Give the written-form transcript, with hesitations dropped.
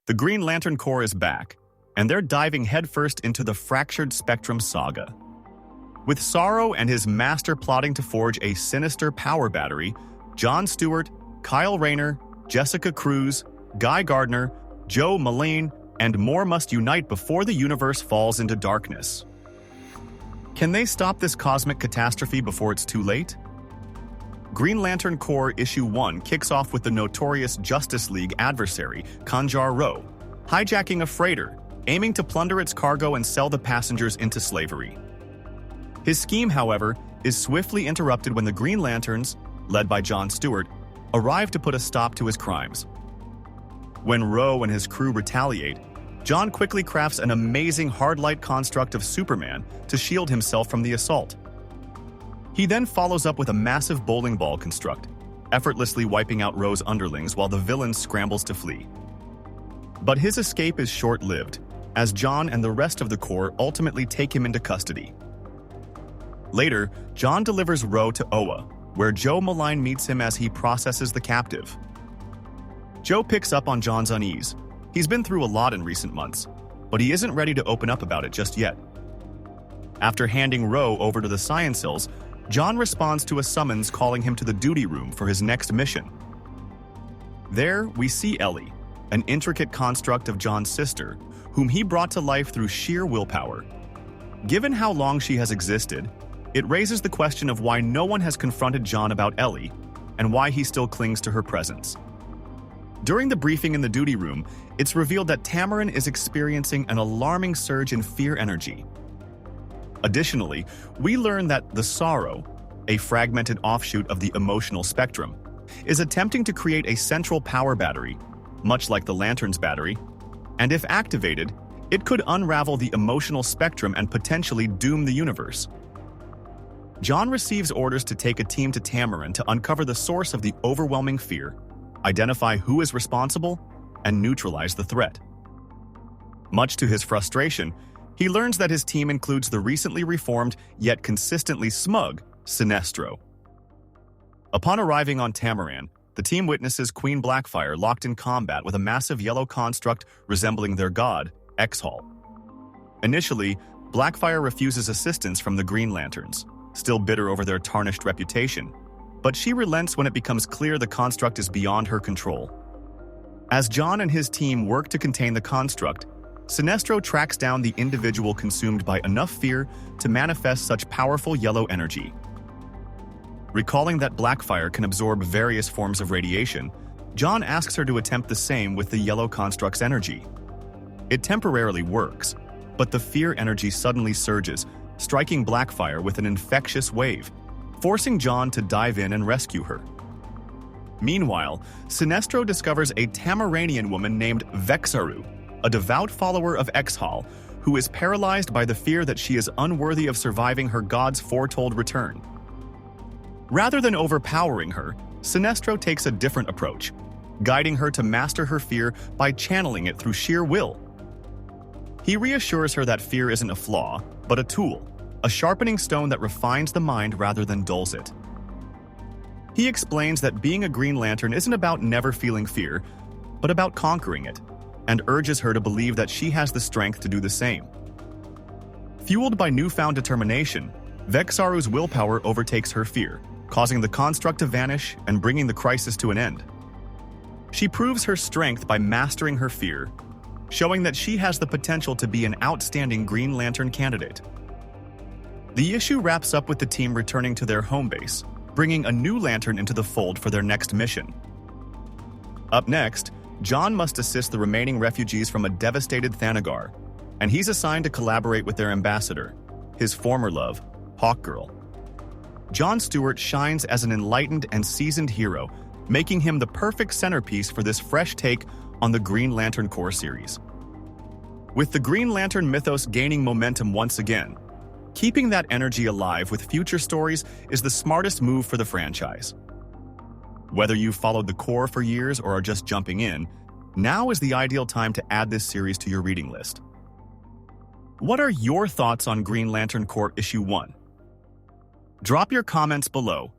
The Green Lantern Corps is back, and they're diving headfirst into the Fractured Spectrum Saga. With Sorrow and his master plotting to forge a sinister power battery, John Stewart, Kyle Rayner, Jessica Cruz, Guy Gardner, Joe Mullein, and more must unite before the universe falls into darkness. Can they stop this cosmic catastrophe before it's too late? Green Lantern Corps Issue 1 kicks off with the notorious Justice League adversary, Kanjar-Ro, hijacking a freighter, aiming to plunder its cargo and sell the passengers into slavery. His scheme, however, is swiftly interrupted when the Green Lanterns, led by John Stewart, arrive to put a stop to his crimes. When Ro and his crew retaliate, John quickly crafts an amazing hard-light construct of Superman to shield himself from the assault. He then follows up with a massive bowling ball construct, effortlessly wiping out Ro's underlings while the villain scrambles to flee. But his escape is short-lived, as John and the rest of the Corps ultimately take him into custody. Later, John delivers Ro to Oa, where Joe Mullein meets him as he processes the captive. Joe picks up on John's unease. He's been through a lot in recent months, but he isn't ready to open up about it just yet. After handing Ro over to the Science Hills, John responds to a summons calling him to the duty room for his next mission. There, we see Ellie, an intricate construct of John's sister, whom he brought to life through sheer willpower. Given how long she has existed, it raises the question of why no one has confronted John about Ellie, and why he still clings to her presence. During the briefing in the duty room, it's revealed that Tamarin is experiencing an alarming surge in fear energy. Additionally, we learn that the Sorrow, a fragmented offshoot of the emotional spectrum, is attempting to create a central power battery, much like the Lantern's battery, and if activated, it could unravel the emotional spectrum and potentially doom the universe. John receives orders to take a team to Tamarin to uncover the source of the overwhelming fear, identify who is responsible, and neutralize the threat. Much to his frustration, he learns that his team includes the recently reformed, yet consistently smug, Sinestro. Upon arriving on Tamaran, the team witnesses Queen Blackfire locked in combat with a massive yellow construct resembling their god, Exhal. Initially, Blackfire refuses assistance from the Green Lanterns, still bitter over their tarnished reputation, but she relents when it becomes clear the construct is beyond her control. As John and his team work to contain the construct, Sinestro tracks down the individual consumed by enough fear to manifest such powerful yellow energy. Recalling that Blackfire can absorb various forms of radiation, John asks her to attempt the same with the yellow construct's energy. It temporarily works, but the fear energy suddenly surges, striking Blackfire with an infectious wave, forcing John to dive in and rescue her. Meanwhile, Sinestro discovers a Tamaranian woman named Vexaru, a devout follower of Exhal, who is paralyzed by the fear that she is unworthy of surviving her god's foretold return. Rather than overpowering her, Sinestro takes a different approach, guiding her to master her fear by channeling it through sheer will. He reassures her that fear isn't a flaw, but a tool, a sharpening stone that refines the mind rather than dulls it. He explains that being a Green Lantern isn't about never feeling fear, but about conquering it, and urges her to believe that she has the strength to do the same. Fueled by newfound determination, Vexaru's willpower overtakes her fear, causing the construct to vanish and bringing the crisis to an end. She proves her strength by mastering her fear, showing that she has the potential to be an outstanding Green Lantern candidate. The issue wraps up with the team returning to their home base, bringing a new Lantern into the fold for their next mission. Up next, John must assist the remaining refugees from a devastated Thanagar, and he's assigned to collaborate with their ambassador, his former love, Hawkgirl. John Stewart shines as an enlightened and seasoned hero, making him the perfect centerpiece for this fresh take on the Green Lantern Corps series. With the Green Lantern mythos gaining momentum once again, keeping that energy alive with future stories is the smartest move for the franchise. Whether you've followed the Corps for years or are just jumping in, now is the ideal time to add this series to your reading list. What are your thoughts on Green Lantern Corps Issue 1? Drop your comments below,